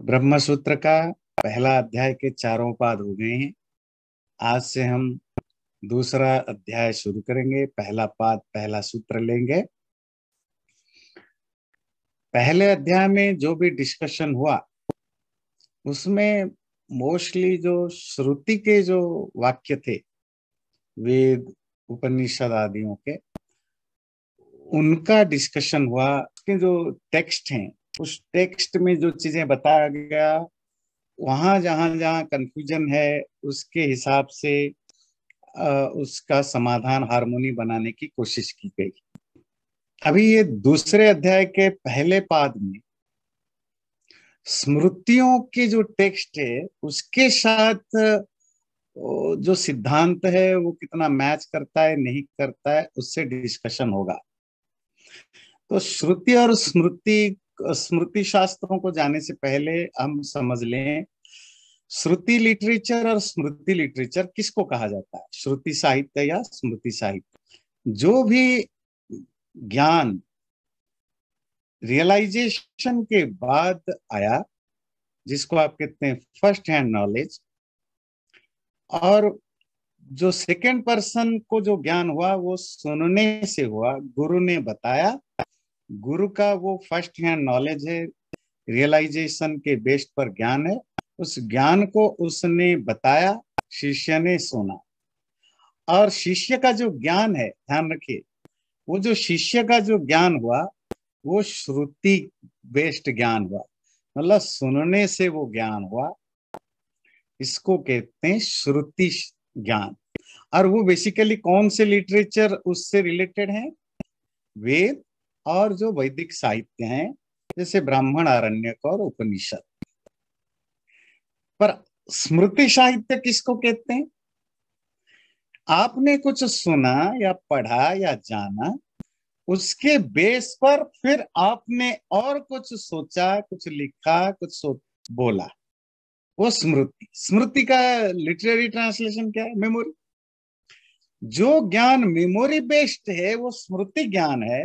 ब्रह्म सूत्र का पहला अध्याय के चारों पाद हो गए हैं। आज से हम दूसरा अध्याय शुरू करेंगे। पहला पाद पहला सूत्र लेंगे। पहले अध्याय में जो भी डिस्कशन हुआ उसमें मोस्टली जो श्रुति के जो वाक्य थे, वेद उपनिषद आदियों के, उनका डिस्कशन हुआ। उसके जो टेक्स्ट हैं, उस टेक्स्ट में जो चीजें बताया गया, वहां जहां जहां कंफ्यूजन है उसके हिसाब से उसका समाधान हार्मोनी बनाने की कोशिश की गई। अभी ये दूसरे अध्याय के पहले पाद में स्मृतियों के जो टेक्स्ट है उसके साथ जो सिद्धांत है वो कितना मैच करता है नहीं करता है, उससे डिस्कशन होगा। तो श्रुति और स्मृति शास्त्रों को जाने से पहले हम समझ लें, श्रुति लिटरेचर और स्मृति लिटरेचर किसको कहा जाता है, श्रुति साहित्य या स्मृति साहित्य। जो भी ज्ञान रियलाइजेशन के बाद आया, जिसको आप कहते हैं फर्स्ट हैंड नॉलेज, और जो सेकेंड पर्सन को जो ज्ञान हुआ वो सुनने से हुआ, गुरु ने बताया, गुरु का वो फर्स्ट हैंड नॉलेज है, रियलाइजेशन के बेस पर ज्ञान है। उस ज्ञान को उसने बताया, शिष्य ने सुना, और शिष्य का जो ज्ञान है, ध्यान रखिए, वो जो शिष्य का जो ज्ञान हुआ वो श्रुति बेस्ड ज्ञान हुआ, मतलब सुनने से वो ज्ञान हुआ। इसको कहते हैं श्रुति ज्ञान। और वो बेसिकली कौन से लिटरेचर उससे रिलेटेड है? वेद और जो वैदिक साहित्य हैं, जैसे ब्राह्मण, आरण्यक और उपनिषद। पर स्मृति साहित्य किसको कहते हैं? आपने कुछ सुना या पढ़ा या जाना, उसके बेस पर फिर आपने और कुछ सोचा, कुछ लिखा, बोला, वो स्मृति। स्मृति का लिटरेरी ट्रांसलेशन क्या है? मेमोरी। जो ज्ञान मेमोरी बेस्ड है वो स्मृति ज्ञान है।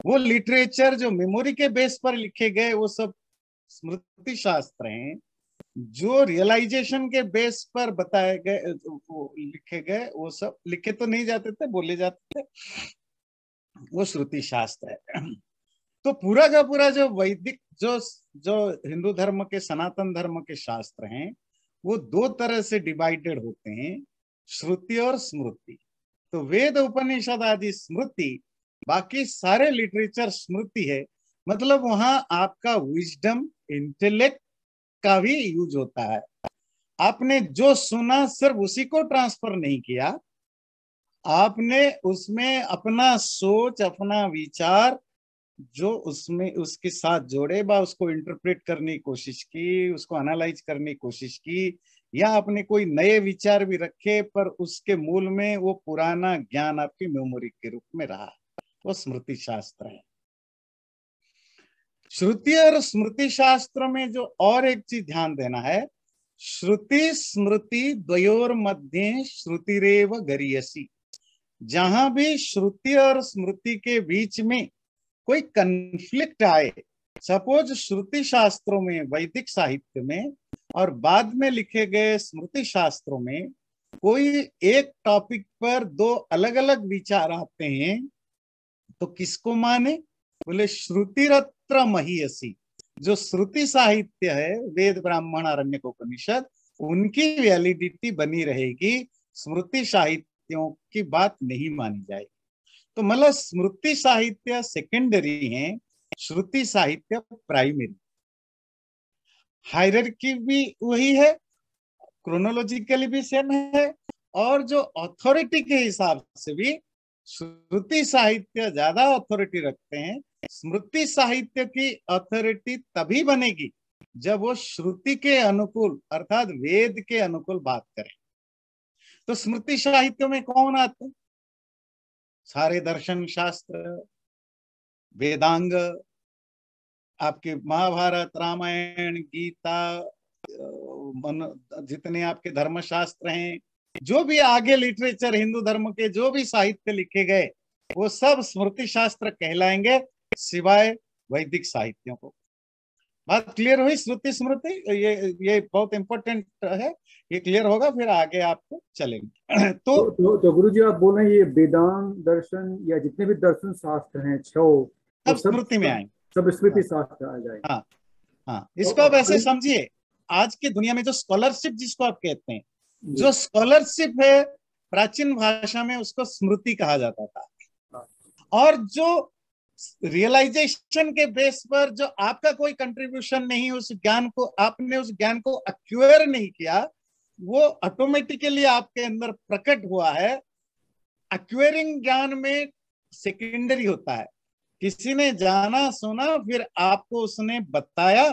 वो लिटरेचर जो मेमोरी के बेस पर लिखे गए वो सब स्मृति शास्त्र हैं। जो रियलाइजेशन के बेस पर बताए गए, वो लिखे गए, वो सब लिखे तो नहीं जाते थे, बोले जाते थे, वो श्रुति शास्त्र है। तो पूरा का पूरा जो वैदिक जो जो हिंदू धर्म के, सनातन धर्म के शास्त्र हैं, वो दो तरह से डिवाइडेड होते हैं, श्रुति और स्मृति। तो वेद उपनिषद आदि स्मृति, बाकी सारे लिटरेचर स्मृति है। मतलब वहां आपका विजडम, इंटेलेक्ट का भी यूज होता है। आपने जो सुना सिर्फ उसी को ट्रांसफर नहीं किया, आपने उसमें अपना सोच, अपना विचार जो उसमें उसके साथ जोड़े, बा उसको इंटरप्रेट करने की कोशिश की, उसको एनालाइज करने की कोशिश की, या आपने कोई नए विचार भी रखे पर उसके मूल में वो पुराना ज्ञान आपकी मेमोरी के रूप में रहा, वो स्मृति शास्त्र है। श्रुति और स्मृति शास्त्र में जो और एक चीज ध्यान देना है, श्रुति स्मृति द्वयोर मध्य श्रुतिरेव गरीयसी। जहां भी श्रुति और स्मृति के बीच में कोई कंफ्लिक्ट आए, सपोज श्रुति शास्त्रों में, वैदिक साहित्य में, और बाद में लिखे गए स्मृति शास्त्रों में कोई एक टॉपिक पर दो अलग अलग विचार आते हैं, तो किसको माने? बोले श्रुतिरत्र महीयसी। जो श्रुति साहित्य है, वेद ब्राह्मण आरण्यक उपनिषद, उनकी वैलिडिटी बनी रहेगी, स्मृति साहित्यों की बात नहीं मानी जाएगी। तो मतलब स्मृति साहित्य सेकेंडरी है, श्रुति साहित्य प्राइमरी। हायरार्की भी वही है, क्रोनोलॉजिकली भी सेम है, और जो अथॉरिटी के हिसाब से भी श्रुति साहित्य ज्यादा अथॉरिटी रखते हैं। स्मृति साहित्य की अथॉरिटी तभी बनेगी जब वो श्रुति के अनुकूल, अर्थात वेद के अनुकूल बात करें। तो स्मृति साहित्य में कौन आते हैं? सारे दर्शन शास्त्र, वेदांग, आपके महाभारत, रामायण, गीता, जितने आपके धर्मशास्त्र हैं, जो भी आगे लिटरेचर हिंदू धर्म के जो भी साहित्य लिखे गए, वो सब स्मृति शास्त्र कहलाएंगे, सिवाय वैदिक साहित्यों को। बात क्लियर हुई? श्रुति स्मृति ये बहुत इंपॉर्टेंट है, ये क्लियर होगा फिर आगे आपको चलेंगे। तो गुरु जी, आप बोल रहे हैं ये वेदांत दर्शन या जितने भी दर्शन शास्त्र हैं छह, वो सब सब स्मृति में सब, आएंगे। सब स्मृति हाँ शास्त्र आ जाएंगे। हाँ हाँ, तो इसको आप ऐसे खाली समझिए, आज की दुनिया में जो स्कॉलरशिप जिसको आप कहते हैं, जी। जो स्कॉलरशिप है प्राचीन भाषा में उसको स्मृति कहा जाता था। हाँ, और जो रियलाइजेशन के बेस पर जो आपका कोई कंट्रीब्यूशन नहीं, उस ज्ञान को आपने उस ज्ञान को एक्वायर नहीं किया, वो ऑटोमेटिकली आपके अंदर प्रकट हुआ है। एक्वायरिंग ज्ञान में सेकेंडरी होता है, किसी ने जाना सुना, फिर आपको उसने बताया,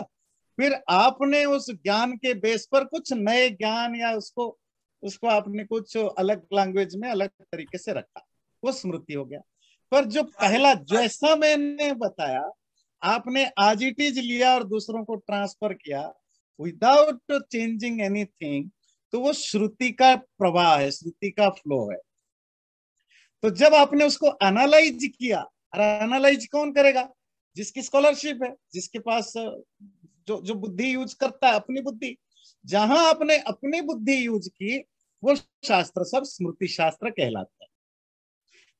फिर आपने उस ज्ञान के बेस पर कुछ नए ज्ञान या उसको उसको आपने कुछ अलग लैंग्वेज में अलग तरीके से रखा, वो स्मृति हो गया। पर जो पहला जैसा मैंने बताया, आपने आज इट इज लिया और दूसरों को ट्रांसफर किया विदाउट चेंजिंग एनीथिंग, तो वो श्रुति का प्रवाह है, श्रुति का फ्लो है। तो जब आपने उसको एनालाइज किया, और एनालाइज कौन करेगा? जिसकी स्कॉलरशिप है, जिसके पास जो जो बुद्धि यूज करता है, अपनी बुद्धि। जहां आपने अपनी बुद्धि यूज की, वो शास्त्र सब स्मृति शास्त्र कहलाते हैं।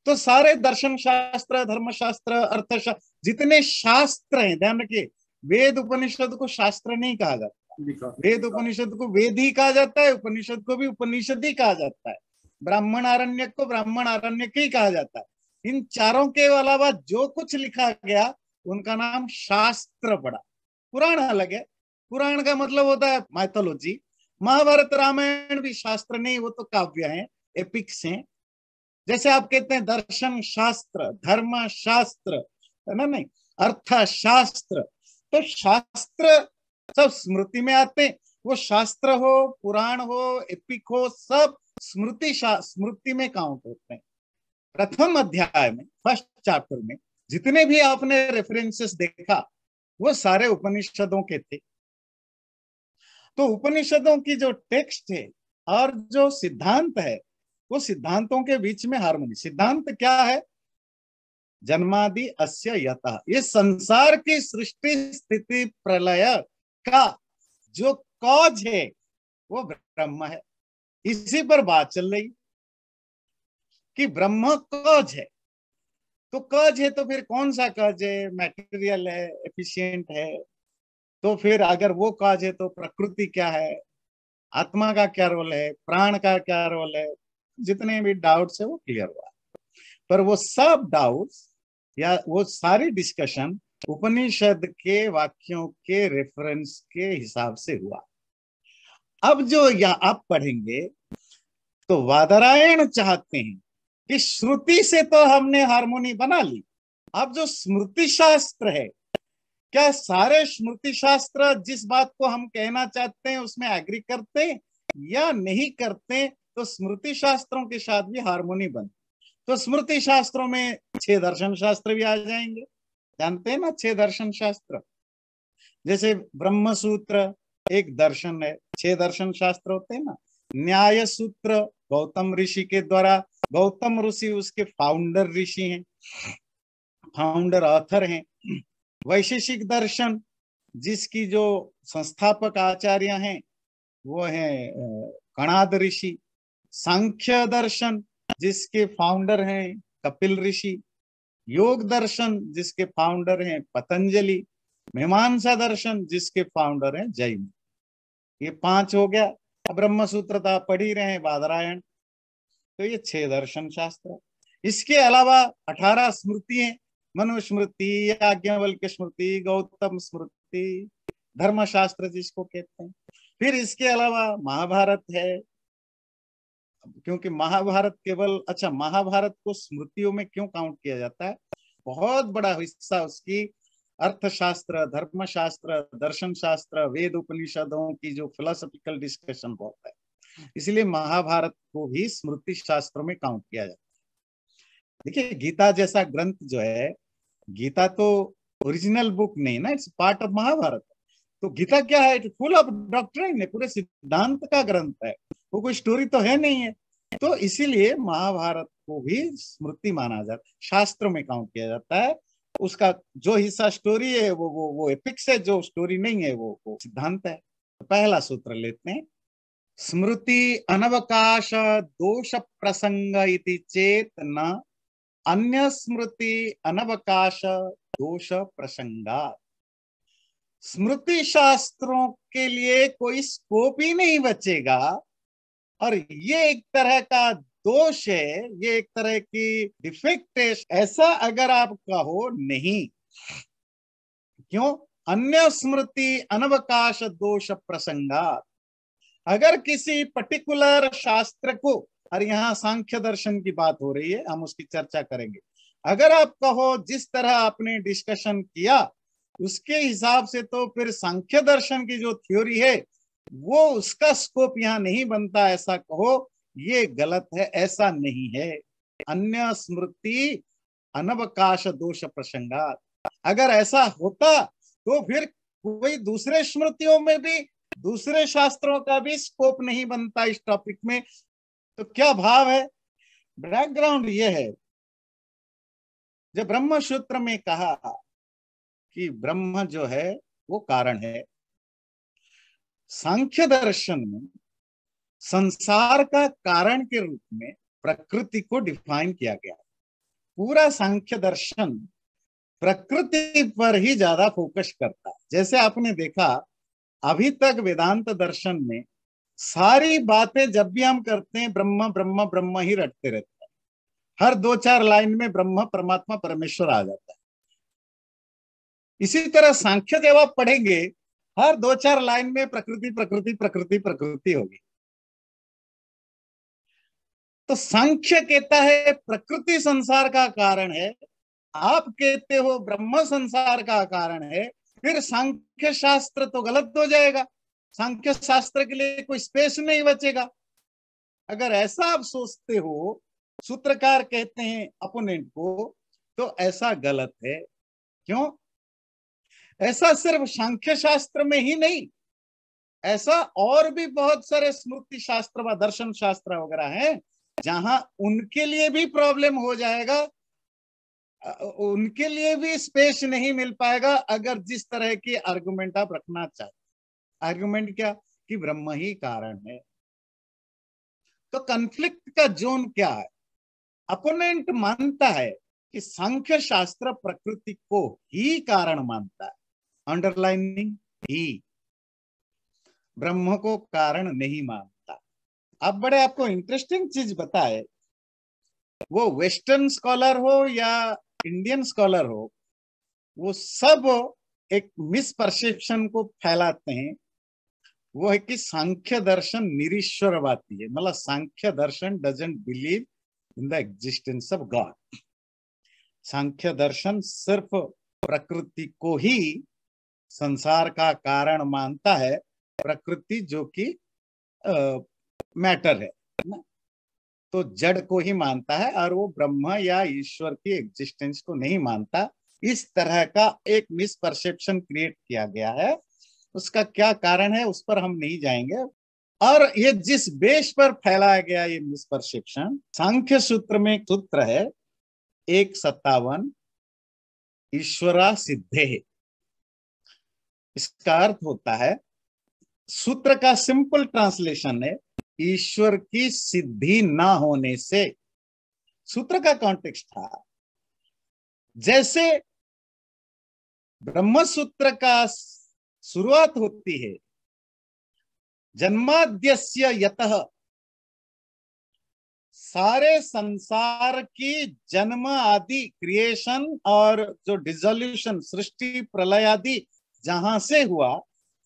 तो सारे दर्शन शास्त्र, धर्म शास्त्र, अर्थशास्त्र, जितने शास्त्र हैं, ध्यान रखिए, वेद उपनिषद को शास्त्र नहीं कहा जाता। लिखा। वेद उपनिषद को वेद ही कहा जाता है, उपनिषद को भी उपनिषद ही कहा जाता है, ब्राह्मण आरण्यक को ब्राह्मण आरण्यक ही कहा जाता है। इन चारों के अलावा जो कुछ लिखा गया उनका नाम शास्त्र पड़ा। पुराण अलग है, पुराण का मतलब होता है माइथोलॉजी। महाभारत रामायण भी शास्त्र नहीं, वो तो काव्य हैं, एपिक्स हैं। जैसे आप कहते हैं दर्शन शास्त्र, धर्म शास्त्र, है ना, नहीं, अर्थशास्त्र, तो शास्त्र सब स्मृति में आते हैं। वो शास्त्र हो, पुराण हो, एपिक हो, सब स्मृति में काउंट होते हैं। प्रथम अध्याय में, फर्स्ट चैप्टर में जितने भी आपने रेफरेंसेस देखा, वो सारे उपनिषदों के थे। तो उपनिषदों की जो टेक्स्ट है और जो सिद्धांत है, वो सिद्धांतों के बीच में हार्मनी। सिद्धांत क्या है? जन्मादि अस्य यतः, ये संसार की सृष्टि स्थिति प्रलय का जो कॉज है वो ब्रह्म है। इसी पर बात चल रही कि ब्रह्म कॉज है। तो कॉज है तो फिर कौन सा कॉज है? मैटेरियल है, एफिशिएंट है। तो फिर अगर वो कॉज है तो प्रकृति क्या है, आत्मा का क्या रोल है, प्राण का क्या रोल है, जितने भी डाउट्स है वो क्लियर हुआ। पर वो सब डाउट्स या वो सारी डिस्कशन उपनिषद के वाक्यों के रेफरेंस के हिसाब से हुआ। अब जो यहाँ आप पढ़ेंगे तो वादरायण चाहते हैं कि श्रुति से तो हमने हार्मोनी बना ली, अब जो स्मृति शास्त्र है, क्या सारे स्मृति शास्त्र जिस बात को हम कहना चाहते हैं उसमें एग्री करते हैं या नहीं करते? तो स्मृति शास्त्रों के साथ भी हार्मोनी बन। तो स्मृति शास्त्रों में 6 दर्शन शास्त्र भी आ जाएंगे, जानते हैं ना 6 दर्शन शास्त्र। जैसे ब्रह्म सूत्र एक दर्शन है, 6 दर्शन शास्त्र होते हैं ना। न्याय सूत्र गौतम ऋषि के द्वारा, गौतम ऋषि उसके फाउंडर ऋषि हैं, फाउंडर ऑथर हैं। वैशेषिक दर्शन जिसकी जो संस्थापक आचार्य हैं वो है कणाद ऋषि। सांख्य दर्शन जिसके फाउंडर हैं कपिल ऋषि। योग दर्शन जिसके फाउंडर हैं पतंजलि। मीमांसा दर्शन जिसके फाउंडर हैं जैन। ये 5 हो गया। ब्रह्म सूत्र तो आप पढ़ ही रहे हैं, बादरायण। तो ये 6 दर्शन शास्त्र। इसके अलावा 18 स्मृति हैं, मनुस्मृति, याज्ञवल्क्य स्मृति, गौतम स्मृति, धर्मशास्त्र जिसको कहते हैं। फिर इसके अलावा महाभारत है, क्योंकि महाभारत केवल, अच्छा, महाभारत को स्मृतियों में क्यों काउंट किया जाता है? बहुत बड़ा हिस्सा उसकी अर्थशास्त्र, धर्मशास्त्र, दर्शन शास्त्र, वेद उपनिषदों की जो फिलोसॉफिकल डिस्कशन बहुत है, इसलिए महाभारत को भी स्मृति शास्त्रों में काउंट किया जाता है। देखिए, गीता जैसा ग्रंथ जो है, गीता तो ओरिजिनल बुक नहीं ना, इट्स पार्ट ऑफ महाभारत। तो गीता क्या है? इट्स फुल ऑफ डॉक्ट्रिन है, पूरे सिद्धांत का ग्रंथ है, वो कोई स्टोरी तो है नहीं है। तो इसीलिए महाभारत को भी स्मृति माना जाता है, शास्त्रों में काउंट किया जाता है। उसका जो हिस्सा स्टोरी है वो एपिक्स है, जो स्टोरी नहीं है वो सिद्धांत है। तो पहला सूत्र लेते हैं, स्मृति अनवकाश दोष प्रसंग इति चेत न अन्य स्मृति अनवकाश दोष प्रसंगात्। स्मृति शास्त्रों के लिए कोई स्कोप ही नहीं बचेगा, और ये एक तरह का दोष है, ये एक तरह की डिफेक्ट है, ऐसा अगर आप कहो नहीं। क्यों? अन्य स्मृति अनवकाश दोष प्रसंगात्। अगर किसी पर्टिकुलर शास्त्र को, और यहाँ सांख्य दर्शन की बात हो रही है, हम उसकी चर्चा करेंगे, अगर आप कहो जिस तरह आपने डिस्कशन किया उसके हिसाब से, तो फिर सांख्य दर्शन की जो थ्योरी है वो उसका स्कोप यहाँ नहीं बनता, ऐसा कहो, ये गलत है, ऐसा नहीं है। अन्य स्मृति अनवकाश दोष प्रसंगात्। अगर ऐसा होता तो फिर कोई दूसरे स्मृतियों में भी, दूसरे शास्त्रों का भी स्कोप नहीं बनता इस टॉपिक में। तो क्या भाव है? बैकग्राउंड ये है, जब ब्रह्म सूत्र में कहा कि ब्रह्म जो है वो कारण है, सांख्य दर्शन में संसार का कारण के रूप में प्रकृति को डिफाइन किया गया। पूरा सांख्य दर्शन प्रकृति पर ही ज्यादा फोकस करता है। जैसे आपने देखा अभी तक वेदांत दर्शन में सारी बातें जब भी हम करते हैं ब्रह्म ब्रह्म ब्रह्म ही रटते रहते हैं। हर 2-4 लाइन में ब्रह्म परमात्मा परमेश्वर आ जाता है। इसी तरह सांख्य जब आप पढ़ेंगे हर 2-4 लाइन में प्रकृति प्रकृति प्रकृति प्रकृति होगी। तो सांख्य कहता है प्रकृति संसार का कारण है, आप कहते हो ब्रह्म संसार का कारण है, फिर सांख्य शास्त्र तो गलत हो जाएगा, सांख्य शास्त्र के लिए कोई स्पेस नहीं बचेगा। अगर ऐसा आप सोचते हो, सूत्रकार कहते हैं अपोनेंट को, तो ऐसा गलत है। क्यों? ऐसा सिर्फ सांख्य शास्त्र में ही नहीं, ऐसा और भी बहुत सारे स्मृति शास्त्र व दर्शन शास्त्र वगैरह हैं जहां उनके लिए भी प्रॉब्लम हो जाएगा, उनके लिए भी स्पेस नहीं मिल पाएगा अगर जिस तरह की आर्गुमेंट आप रखना चाहते। आर्गुमेंट क्या? कि ब्रह्म ही कारण है। तो कॉन्फ्लिक्ट का जोन क्या है? अपोनेंट मानता है कि सांख्य शास्त्र प्रकृति को ही कारण मानता है, अंडरलाइनिंग ही, ब्रह्म को कारण नहीं मानता। अब बड़े आपको इंटरेस्टिंग चीज बताए, वो वेस्टर्न स्कॉलर हो या इंडियन स्कॉलर हो, वो सब एक मिसपरसेप्शन को फैलाते हैं। वो है कि सांख्य दर्शन निरीश्वरवादी है, मतलब सांख्य दर्शन doesn't believe in the existence of god. Sankhya दर्शन सिर्फ प्रकृति को ही संसार का कारण मानता है, प्रकृति जो कि मैटर है ना, तो जड़ को ही मानता है, और वो ब्रह्म या ईश्वर की एग्जिस्टेंस को नहीं मानता। इस तरह का एक मिसपरसेप्शन क्रिएट किया गया है। उसका क्या कारण है उस पर हम नहीं जाएंगे। और ये जिस बेस पर फैलाया गया ये मिसपरसेप्शन, सांख्य सूत्र में सूत्र है 157 ईश्वरा सिद्धे। इसका अर्थ होता है, सूत्र का सिंपल ट्रांसलेशन है ईश्वर की सिद्धि ना होने से। सूत्र का कॉन्टेक्स्ट था, जैसे ब्रह्म सूत्र का शुरुआत होती है जन्माद्यस्य यतः, सारे संसार की जन्म आदि क्रिएशन और जो डिसोल्यूशन सृष्टि प्रलय आदि जहां से हुआ,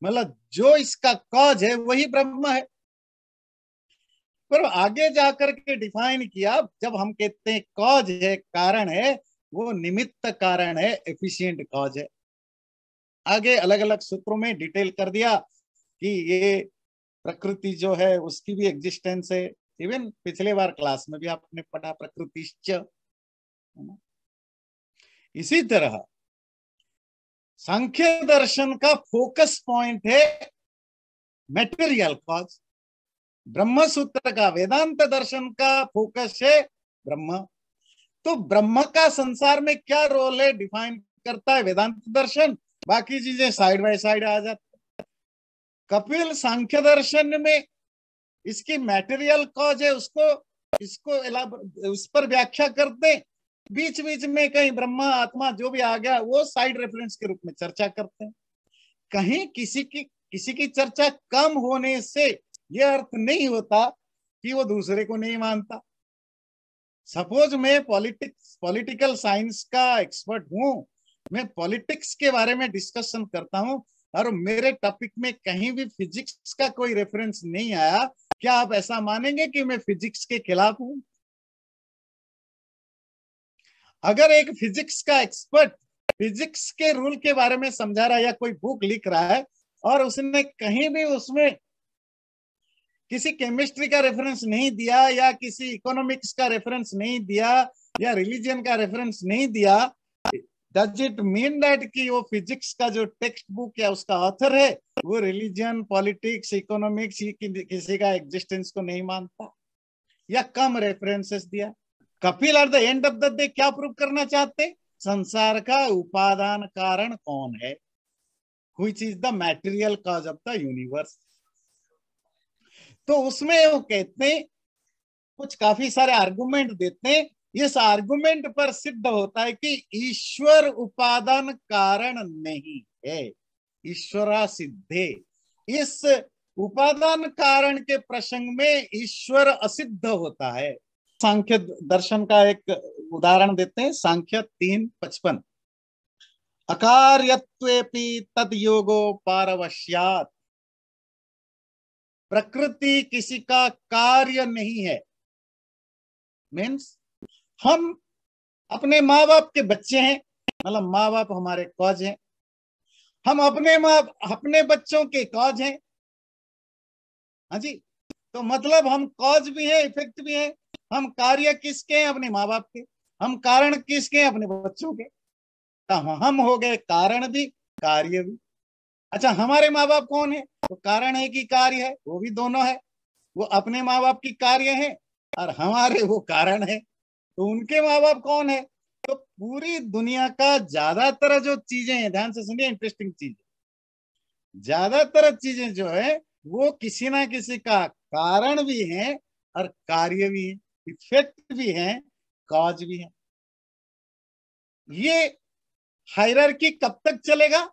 मतलब जो इसका कॉज है वही ब्रह्म है। पर आगे जाकर के डिफाइन किया, जब हम कहते हैं कॉज है, कारण है, वो निमित्त कारण है, एफिशिएंट कॉज है। आगे अलग अलग सूत्रों में डिटेल कर दिया कि ये प्रकृति जो है उसकी भी एग्जिस्टेंस है। इवन पिछले बार क्लास में भी आपने पढ़ा प्रकृतिश्च, है ना। इसी तरह सांख्य दर्शन का फोकस पॉइंट है मेटेरियल कॉज, ब्रह्म सूत्र का, वेदांत दर्शन का फोकस है ब्रह्म। तो ब्रह्म का संसार में क्या रोल है डिफाइन करता है वेदांत दर्शन, बाकी चीजें साइड बाय साइड आ जाती। कपिल सांख्य दर्शन में इसकी मैटेरियल कॉज है, इसको उस पर व्याख्या करते, बीच बीच में कहीं ब्रह्मा आत्मा जो भी आ गया वो साइड रेफरेंस के रूप में चर्चा करते हैं। कहीं किसी की चर्चा कम होने से यह अर्थ नहीं होता कि वो दूसरे को नहीं मानता। सपोज मैं पॉलिटिकल साइंस का एक्सपर्ट हूं, मैं पॉलिटिक्स के बारे में डिस्कशन करता हूं और मेरे टॉपिक में कहीं भी फिजिक्स का कोई रेफरेंस नहीं आया, क्या आप ऐसा मानेंगे कि मैं फिजिक्स के खिलाफ हूं? अगर एक फिजिक्स का एक्सपर्ट फिजिक्स के रूल के बारे में समझा रहा है या कोई बुक लिख रहा है और उसने कहीं भी उसमें किसी केमिस्ट्री का रेफरेंस नहीं दिया या किसी इकोनॉमिक्स का रेफरेंस नहीं दिया या रिलीजन का रेफरेंस नहीं दिया, डज इट मीन दैट कि वो फिजिक्स का जो टेक्स्ट बुक या उसका ऑथर है वो रिलीजन, पॉलिटिक्स, इकोनॉमिक्स किसी का एग्जिस्टेंस को नहीं मानता या कम रेफरेंसेस दिया? Kapil at the end of the day क्या प्रूव करना चाहते? संसार का उपादान कारण कौन है, which is the material cause of the universe. तो उसमें वो कहते हैं, कुछ काफी सारे आर्गुमेंट देते हैं, इस आर्गुमेंट पर सिद्ध होता है कि ईश्वर उपादान कारण नहीं है, ईश्वरा सिद्धे। इस उपादान कारण के प्रसंग में ईश्वर असिद्ध होता है। सांख्य दर्शन का एक उदाहरण देते हैं, सांख्य 3:55, अकार्यत्वेपि तद योगो पारवश्यात्। प्रकृति किसी का कार्य नहीं है, मीन्स हम अपने माँ बाप के बच्चे हैं, मतलब माँ बाप हमारे कॉज हैं, हम अपने बच्चों के कॉज हैं। हाँ जी, तो मतलब हम कॉज भी है, इफेक्ट भी है। हम कार्य किसके हैं? अपने माँ बाप के। हम कारण किसके हैं? अपने बच्चों के। तो हम हो गए कारण भी, कार्य भी। अच्छा, हमारे माँ बाप कौन है? तो कारण है कि कार्य है? वो भी दोनों है। वो अपने माँ बाप की कार्य है और हमारे वो कारण है। तो उनके माँ बाप कौन है? तो पूरी दुनिया का ज्यादातर जो चीजें हैं, ध्यान से सुनिए, इंटरेस्टिंग चीज, ज्यादातर चीजें जो है वो किसी ना किसी का कारण भी है और कार्य भी है, इफेक्ट भी है, कॉज भी है। ये हायरार्की कब तक चलेगा?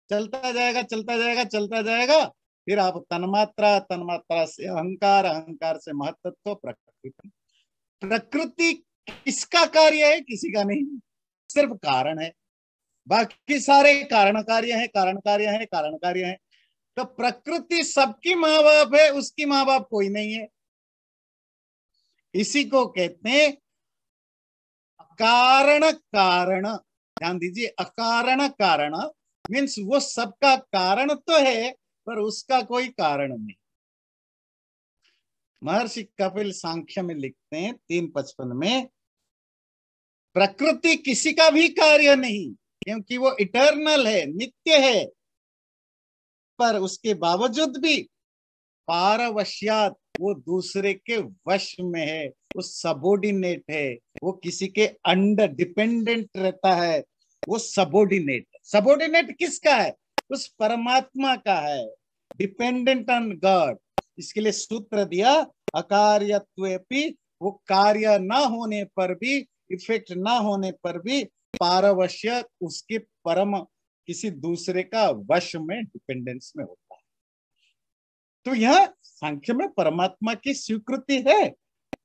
चलता जाएगा, चलता जाएगा, चलता जाएगा। फिर आप तन्मात्रा, तन्मात्रा से अहंकार, अहंकार से महत्त्व, प्रकृति। प्रकृति किसका कार्य है? किसी का नहीं, सिर्फ कारण है। बाकी सारे कारण कार्य है, कारण कार्य है, कारण कार्य है। तो प्रकृति सबकी माँ बाप है, उसकी माँ बाप कोई नहीं है। इसी को कहते हैं अकारण कारण। ध्यान दीजिए, अकारण कारण मीन्स वो सबका कारण तो है पर उसका कोई कारण नहीं। महर्षि कपिल सांख्य में लिखते हैं 3:55 में, प्रकृति किसी का भी कार्य नहीं क्योंकि वो इटर्नल है, नित्य है, पर उसके बावजूद भी पारवश्यात, वो दूसरे के वश में है, वो सबोर्डिनेट है, वो किसी के अंडर डिपेंडेंट रहता है, वो सबोर्डिनेट। सबोर्डिनेट किसका है? उस परमात्मा का है, डिपेंडेंट ऑन गॉड। इसके लिए सूत्र दिया, अकार्यत्वेपि, वो कार्य ना होने पर भी, इफेक्ट ना होने पर भी पारवश्य, उसके परम किसी दूसरे का वश में, डिपेंडेंस में होता है। तो यह सांख्य में परमात्मा की स्वीकृति है,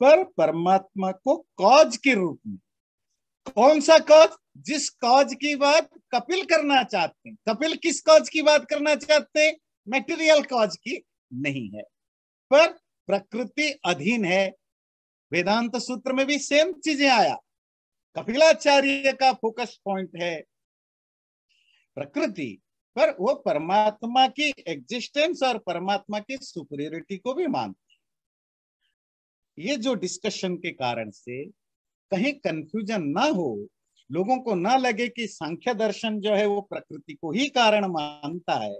पर परमात्मा को कॉज के रूप में। कौन सा कॉज? जिस कॉज की बात कपिल करना चाहते हैं। कपिल किस कॉज की बात करना चाहते हैं? मैटेरियल कॉज की नहीं है, पर प्रकृति अधीन है। वेदांत सूत्र में भी सेम चीजें आया। कपिलाचार्य का फोकस पॉइंट है प्रकृति, पर वो परमात्मा की एग्जिस्टेंस और परमात्मा की सुपीरियरिटी को भी मानते हैं। ये जो डिस्कशन के कारण से कहीं कंफ्यूजन ना हो, लोगों को ना लगे कि सांख्य दर्शन जो है वो प्रकृति को ही कारण मानता है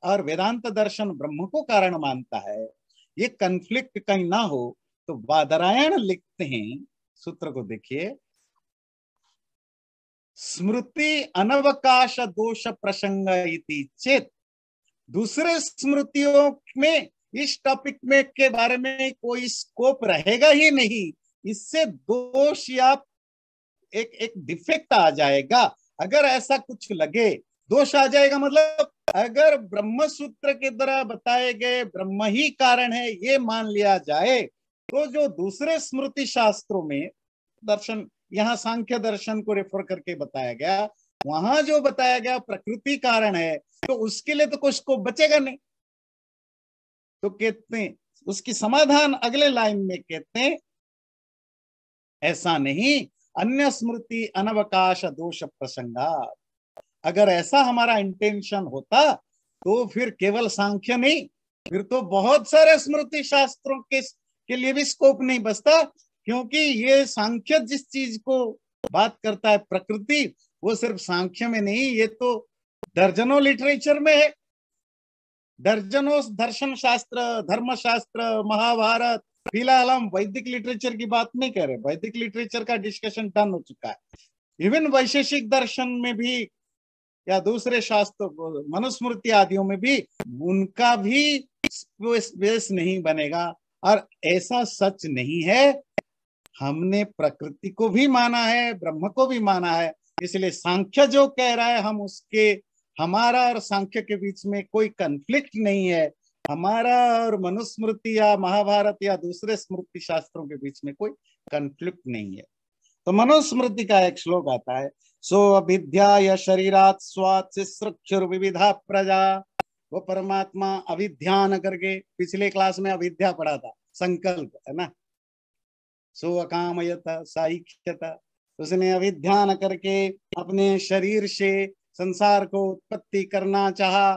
और वेदांत दर्शन ब्रह्म को कारण मानता है, ये कंफ्लिक्ट कहीं ना हो, तो बादरायण लिखते हैं, सूत्र को देखिए, स्मृति अनवकाश दोष प्रसंग इति चेत, दूसरे स्मृतियों में इस टॉपिक में के बारे में कोई स्कोप रहेगा ही नहीं, इससे दोष या एक डिफेक्ट आ जाएगा। अगर ऐसा कुछ लगे, दोष आ जाएगा मतलब अगर ब्रह्म सूत्र के द्वारा बताए गए ब्रह्म ही कारण है ये मान लिया जाए, तो जो दूसरे स्मृति शास्त्रों में दर्शन, यहाँ सांख्य दर्शन को रेफर करके बताया गया, वहां जो बताया गया प्रकृति कारण है, तो उसके लिए तो कुछ को बचेगा नहीं। तो कहते हैं उसकी समाधान अगले लाइन में कहते हैं, ऐसा नहीं, अन्य स्मृति अनवकाश दोष प्रसंगा। अगर ऐसा हमारा इंटेंशन होता तो फिर केवल सांख्य नहीं, फिर तो बहुत सारे स्मृति शास्त्रों के लिए भी स्कोप नहीं बचता, क्योंकि ये सांख्य जिस चीज को बात करता है प्रकृति, वो सिर्फ सांख्य में नहीं, ये तो दर्जनों लिटरेचर में है, दर्जनों दर्शन शास्त्र, धर्म शास्त्र, महाभारत। फिलहाल हम वैदिक लिटरेचर की बात नहीं कर रहे, वैदिक लिटरेचर का डिस्कशन डन हो चुका है। इवन वैशेषिक दर्शन में भी या दूसरे शास्त्र मनुस्मृति आदियों में भी उनका भी बेस नहीं बनेगा। और ऐसा सच नहीं है, हमने प्रकृति को भी माना है, ब्रह्म को भी माना है, इसलिए सांख्य जो कह रहा है हम उसके, हमारा और सांख्य के बीच में कोई कंफ्लिक्ट नहीं है, हमारा और मनुस्मृति या महाभारत या दूसरे स्मृति शास्त्रों के बीच में कोई कंफ्लिक्ट नहीं है। तो मनुस्मृति का एक श्लोक आता है, सो अविद्या या शरीरात स्वात् शिश्रुक्षुर विविधा प्रजा। वो परमात्मा अविध्यान करके, पिछले क्लास में अविद्या पढ़ा था, संकल्प है ना, सो अकामयत साइख्यत, उसने अविध्यान करके अपने शरीर से संसार को उत्पत्ति करना चाहा।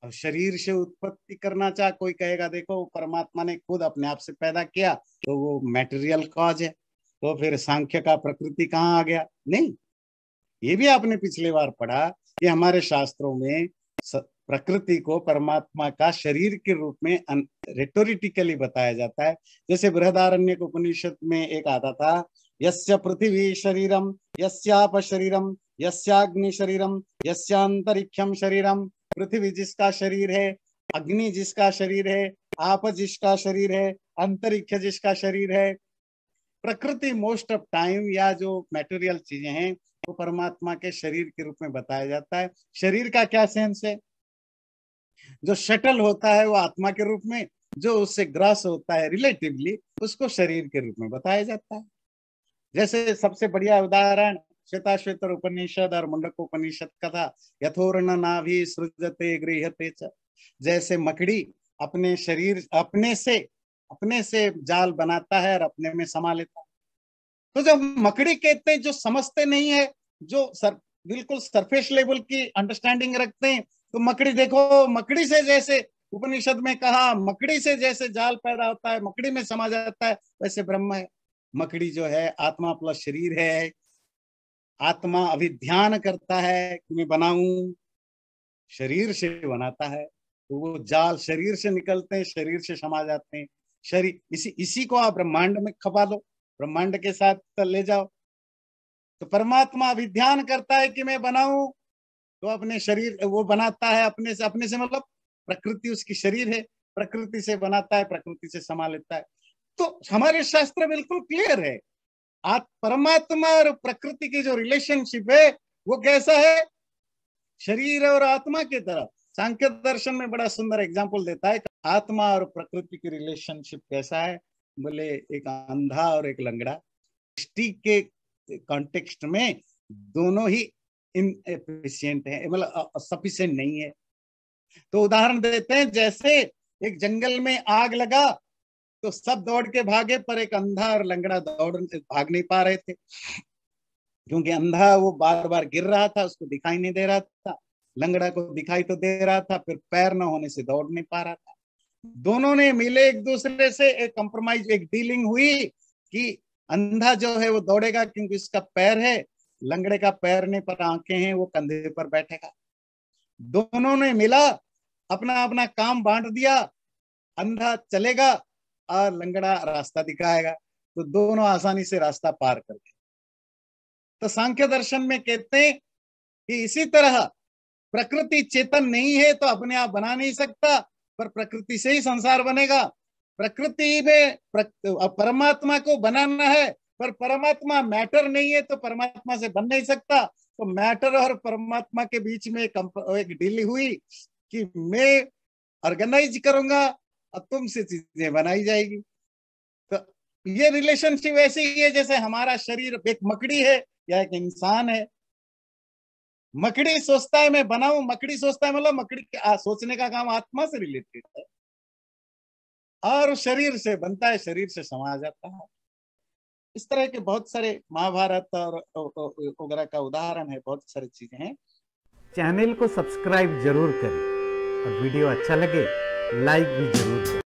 अब शरीर से उत्पत्ति करना चाह, कोई कहेगा देखो परमात्मा ने खुद अपने आप से पैदा किया तो वो मैटेरियल कॉज है, तो फिर सांख्य का प्रकृति कहाँ आ गया? नहीं, ये भी आपने पिछले बार पढ़ा कि हमारे शास्त्रों में प्रकृति को परमात्मा का शरीर के रूप में रेटोरिटिकली बताया जाता है। जैसे बृहदारण्यक उपनिषद में एक आता था, यस्य पृथ्वी शरीरम यस्याप शरीरम यस्याग्नि शरीरम यस्यांतरिक्षम शरीरम। पृथ्वी जिसका शरीर है, अग्नि जिसका शरीर है, आप जिसका शरीर है, अंतरिक्ष जिसका शरीर है। प्रकृति मोस्ट ऑफ टाइम या जो मैटेरियल चीजें हैं वो परमात्मा के शरीर के रूप में बताया जाता है। शरीर का क्या सेंस है? जो शटल होता है वो आत्मा के रूप में, जो उससे ग्रस होता है रिलेटिवली उसको शरीर के रूप में बताया जाता है। जैसे सबसे बढ़िया उदाहरण श्वेताश्वेतर उपनिषद और मुंडक उपनिषद का था, यथोर्ण नाभि सृजते गृह्यते च। जैसे मकड़ी अपने शरीर अपने से जाल बनाता है और अपने में समा लेता है। तो जब मकड़ी कहते हैं, जो समझते नहीं है, जो बिल्कुल सरफेस लेवल की अंडरस्टैंडिंग रखते हैं, तो मकड़ी देखो, मकड़ी से जैसे उपनिषद में कहा, मकड़ी से जैसे जाल पैदा होता है, मकड़ी में समा जाता है, वैसे ब्रह्म है। मकड़ी जो है आत्मा प्लस शरीर है। आत्मा अभिध्यान करता है कि मैं बनाऊं, शरीर से बनाता है, तो वो जाल शरीर से निकलते हैं, शरीर से समा जाते हैं। शरीर इसी को आप ब्रह्मांड में खपा दो, ब्रह्मांड के साथ ले जाओ। तो परमात्मा अभिध्यान करता है कि मैं बनाऊं, तो अपने शरीर वो बनाता है अपने से मतलब प्रकृति उसकी शरीर है, प्रकृति से बनाता है, प्रकृति से समा लेता है। तो हमारे शास्त्र बिल्कुल क्लियर है, परमात्मा और प्रकृति की जो रिलेशनशिप है वो कैसा है? शरीर और आत्मा की तरह। सांख्य दर्शन में बड़ा सुंदर एग्जाम्पल देता है, आत्मा और प्रकृति की रिलेशनशिप कैसा है? बोले एक अंधा और एक लंगड़ा, दृष्टि के कॉन्टेक्स्ट में दोनों ही इनएफिशिएंट है, मतलब सफिशिएंट नहीं है। तो उदाहरण देते हैं, जैसे एक जंगल में आग लगा तो सब दौड़ के भागे, पर एक अंधा और लंगड़ा भाग नहीं पा रहे थे, क्योंकि अंधा वो बार बार गिर रहा था, उसको दिखाई नहीं दे रहा था, लंगड़ा को दिखाई तो दे रहा था, फिर पैर न होने से दौड़ नहीं पा रहा था। दोनों ने मिले एक दूसरे से, एक कंप्रोमाइज, एक डीलिंग हुई कि अंधा जो है वो दौड़ेगा क्योंकि इसका पैर है, लंगड़े का पैर नहीं पर आंखें हैं, वो कंधे पर बैठेगा। दोनों ने मिला, अपना अपना काम बांट दिया, अंधा चलेगा और लंगड़ा रास्ता दिखाएगा। तो दोनों आसानी से रास्ता पार कर गए। तो सांख्य दर्शन में कहते हैं कि इसी तरह प्रकृति चेतन नहीं है तो अपने आप बना नहीं सकता, पर प्रकृति से ही संसार बनेगा। प्रकृति में परमात्मा को बनाना है, पर परमात्मा मैटर नहीं है तो परमात्मा से बन नहीं सकता। तो मैटर और परमात्मा के बीच में एक डील हुई कि मैं ऑर्गेनाइज करूंगा और तुमसे चीजें बनाई जाएगी। तो ये रिलेशनशिप ऐसी ही है जैसे हमारा शरीर एक मकड़ी है या एक इंसान है। मकड़ी सोचता है मैं बनाऊं, मकड़ी सोचता है, मतलब मकड़ी के सोचने का काम आत्मा से रिलेटेड है और शरीर से बनता है, शरीर से समा जाता है। इस तरह के बहुत सारे महाभारत और वगैरह का उदाहरण है, बहुत सारी चीजें हैं। चैनल को सब्सक्राइब जरूर करें और वीडियो अच्छा लगे लाइक भी जरूर करें।